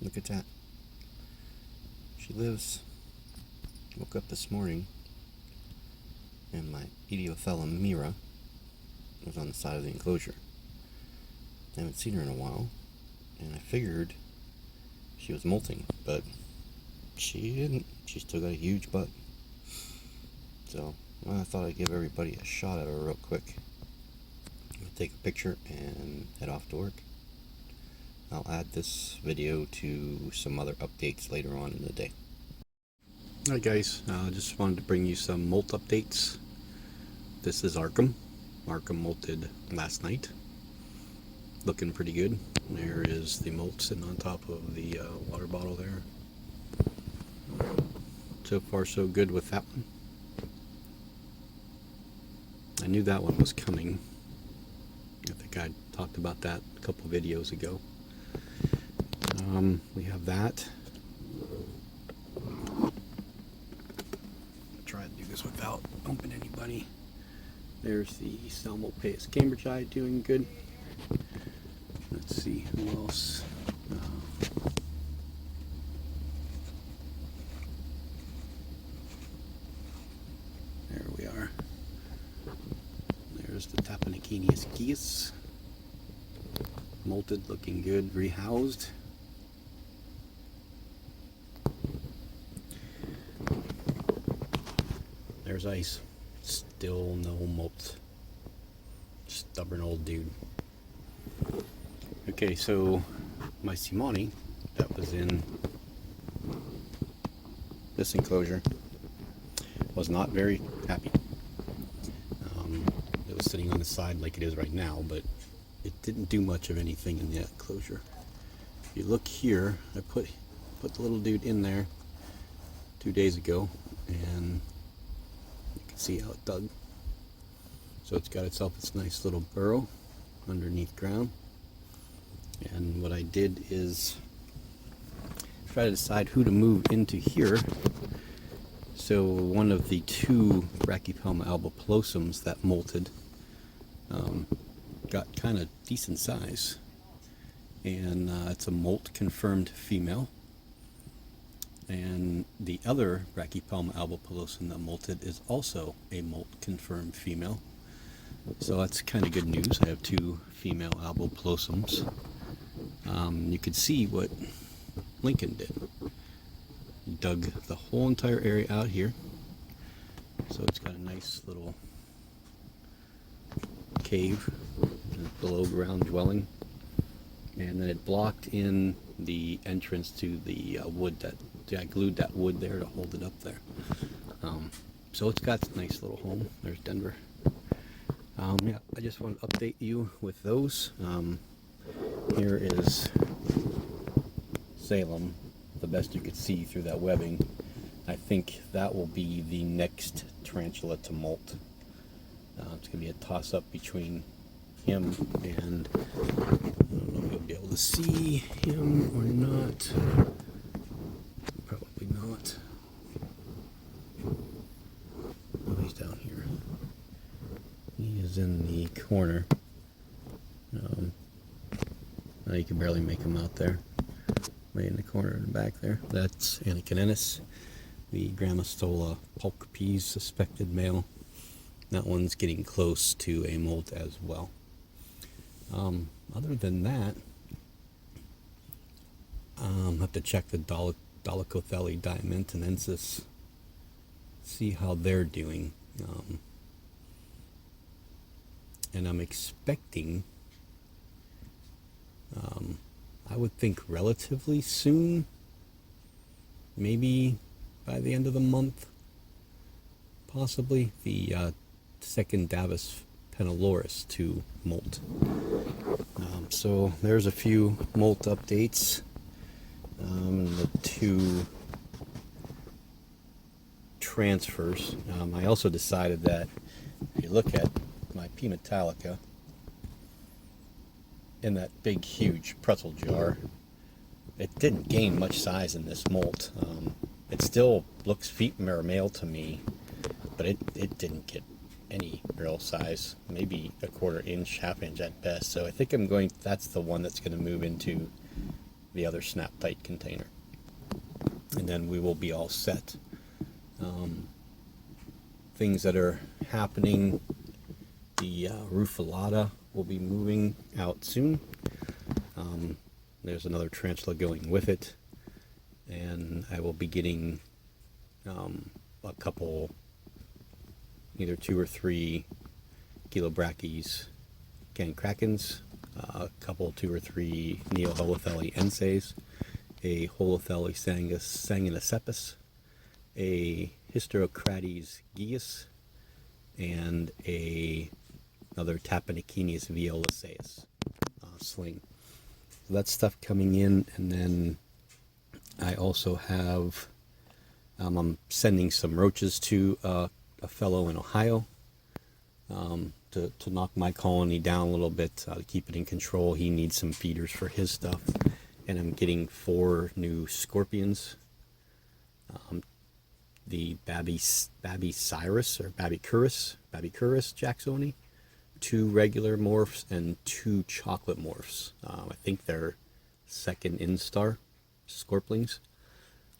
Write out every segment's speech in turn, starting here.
Look at that. She lives. Woke up this morning and my Etiothella Mira was on the side of the enclosure. I haven't seen her in a while, and I figured she was molting, but she didn't. She still got a huge butt. So I thought I'd give everybody a shot at her real quick. I'm gonna take a picture and head off to work. I'll add this video to some other updates later on in the day. Hi guys, just wanted to bring you some molt updates. This is Arkham. Arkham molted last night. Looking pretty good. There is the molt sitting on top of the water bottle there. So far so good with that one. I knew that one was coming. I think I talked about that a couple videos ago. We have that. Try to do this without bumping anybody. There's the Salmopaeus cambridgei doing good. Let's see who else. There we are. There's the Tapanakinius geese. Molted, looking good, rehoused. There's ice. Still no molt. Stubborn old dude. Okay, so my Simoni that was in this enclosure was not very happy. It was sitting on the side like it is right now, but it didn't do much of anything in the enclosure. If you look here, I put the little dude in there 2 days ago, and you can see how it dug. So it's got itself its nice little burrow underneath ground. And what I did is try to decide who to move into here. So one of the two Brachypelma albopilosums that molted got kind of decent size, and it's a molt confirmed female. And the other Brachypelma albopilosum that molted is also a molt confirmed female. So that's kind of good news. I have two female albopilosums. You could see what Lincoln did. He dug the whole entire area out here. So it's got a nice little cave, below ground dwelling. And then it blocked in the entrance to the wood that I glued that wood there to hold it up there. So it's got a nice little home. There's Denver. Yeah, I just want to update you with those. Here is Salem, the best you could see through that webbing. I think that will be the next tarantula to molt. It's going to be a toss-up between him and, I don't know if you'll be able to see him or not. Probably not. Oh, he's down here. He is in the corner. You can barely make him out there. Way in the corner in the back there. That's Anakinensis, the Grammostola pulchripes suspected male. That one's getting close to a molt as well. Other than that, I'll have to check the Dolichothele diamentinensis, see how they're doing. And I'm expecting, I would think relatively soon, maybe by the end of the month, possibly, the second Davus penniloris to molt. So there's a few molt updates. The two transfers. I also decided that if you look at my P. metallica in that big huge pretzel jar, it didn't gain much size in this molt. It still looks female or male to me, but it didn't get any real size, maybe a 1/4 inch, 1/2 inch at best. So I think that's the one that's going to move into the other snap tight container. And then we will be all set. Things that are happening, the rufilata will be moving out soon. There's another tarantula going with it, and I will be getting a couple, either 2 or 3 Chilobrachys cancracans, a couple 2 or 3 Neoholothelli enses, a Holothelli sanguinecepus, a Hysterocrates gius, and another Tapenacinius violaceus sling. So that's stuff coming in, and then I also have, I'm sending some roaches to a fellow in Ohio to knock my colony down a little bit, to keep it in control. He needs some feeders for his stuff. And I'm getting 4 new scorpions. The Babicyrus or Babicurus Jacksoni, 2 regular morphs and 2 chocolate morphs. I think they're second instar scorpions,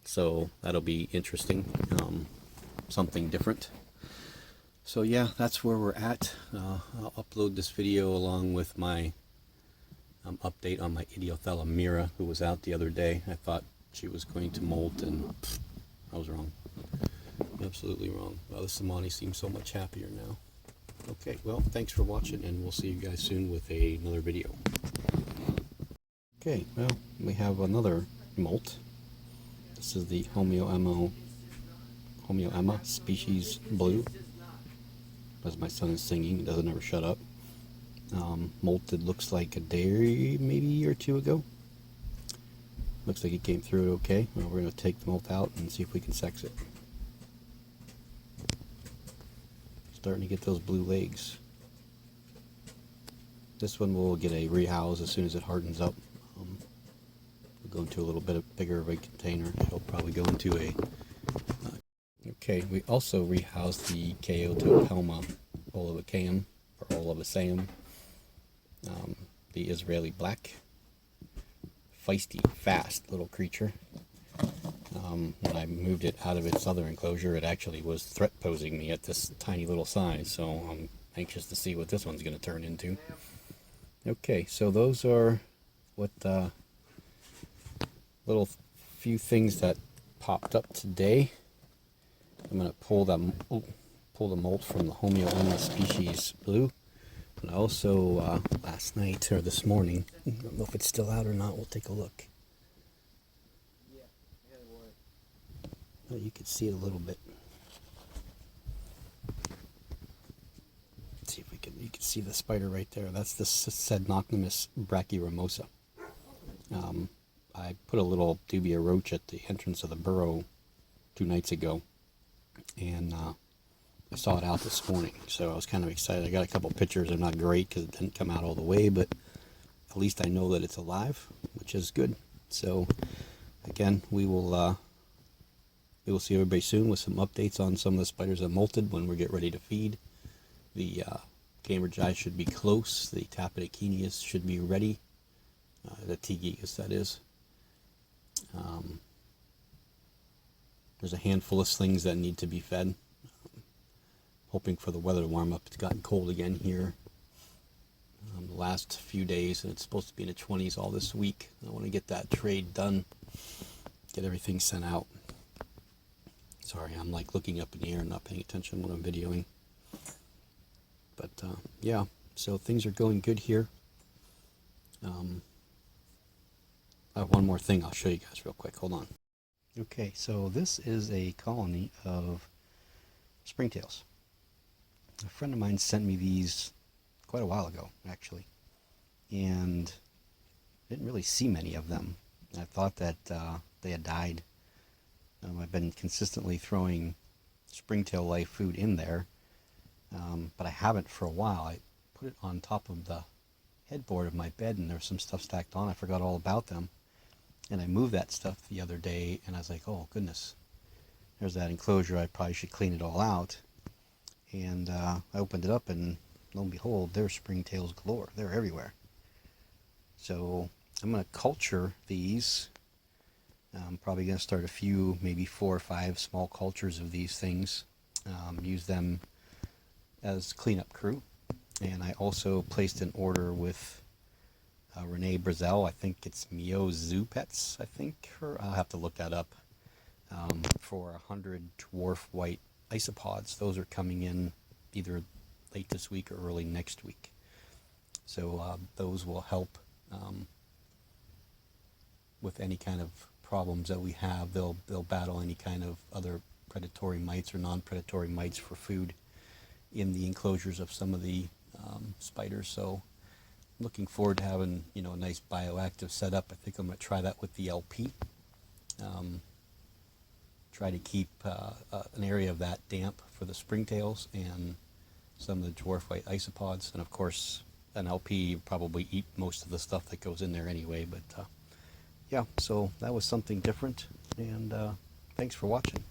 so that'll be interesting, something different. So yeah, that's where we're at. I'll upload this video along with my update on my Idiothella mira, who was out the other day. I thought she was going to molt, and I was wrong. Absolutely wrong. Well, the Samani seems so much happier now. Okay, well, thanks for watching, and we'll see you guys soon with another video. Okay, well, we have another molt. This is the Homoemma species blue. As my son is singing, it doesn't ever shut up. Molted, looks like a day maybe or 2 ago. Looks like it came through it okay. Well, we're going to take the molt out and see if we can sex it. Starting to get those blue legs. This one will get a rehouse as soon as it hardens up. We'll go into a little bit bigger of a container. It'll probably go into a... okay, we also rehoused the Chaetopelma olivaceum, or olivaceum. The Israeli black. Feisty, fast little creature. When I moved it out of its other enclosure, it actually was threat posing me at this tiny little size, so I'm anxious to see what this one's going to turn into. Okay, so those are what little few things that popped up today. I'm going to pull the molt from the Homoemma species blue. And also last night or this morning, I don't know if it's still out or not, we'll take a look. Oh, you can see it a little bit. Let's see if we can, you can see the spider right there. That's the Sednocnemus brachyramosa. I put a little dubia roach at the entrance of the burrow 2 nights ago, and I saw it out this morning, so I was kind of excited. I got a couple pictures. They're not great because it didn't come out all the way, but at least I know that it's alive, which is good. So again, we will see everybody soon with some updates on some of the spiders that molted when we get ready to feed. The Cambridge eye should be close. The Tapenacinius should be ready. The T-Gigas, that is. There's a handful of slings that need to be fed. Hoping for the weather to warm up. It's gotten cold again here the last few days, and it's supposed to be in the 20s all this week. I want to get that trade done, get everything sent out. Sorry, I'm like looking up in the air and not paying attention when I'm videoing. But yeah, so things are going good here. I have one more thing I'll show you guys real quick. Hold on. Okay, so this is a colony of springtails. A friend of mine sent me these quite a while ago, actually, and I didn't really see many of them. I thought that they had died. I've been consistently throwing springtail life food in there, but I haven't for a while. I put it on top of the headboard of my bed, and there's some stuff stacked on. I forgot all about them, and I moved that stuff the other day, and I was like, oh goodness, there's that enclosure. I probably should clean it all out. And I opened it up, and lo and behold, there's springtails galore. They're everywhere. So I'm going to culture these. I'm probably going to start a few, maybe 4 or 5 small cultures of these things. Use them as cleanup crew. And I also placed an order with Renee Brazel. I think it's Mio Zoo Pets, I think. I'll have to look that up. For 100 dwarf white isopods. Those are coming in either late this week or early next week. So those will help with any kind of problems that we have. They'll battle any kind of other predatory mites or non-predatory mites for food in the enclosures of some of the spiders. So looking forward to having, you know, a nice bioactive setup. I think I'm going to try that with the LP. Try to keep an area of that damp for the springtails and some of the dwarf white isopods. And of course, an LP probably eat most of the stuff that goes in there anyway. But yeah, so that was something different. And thanks for watching.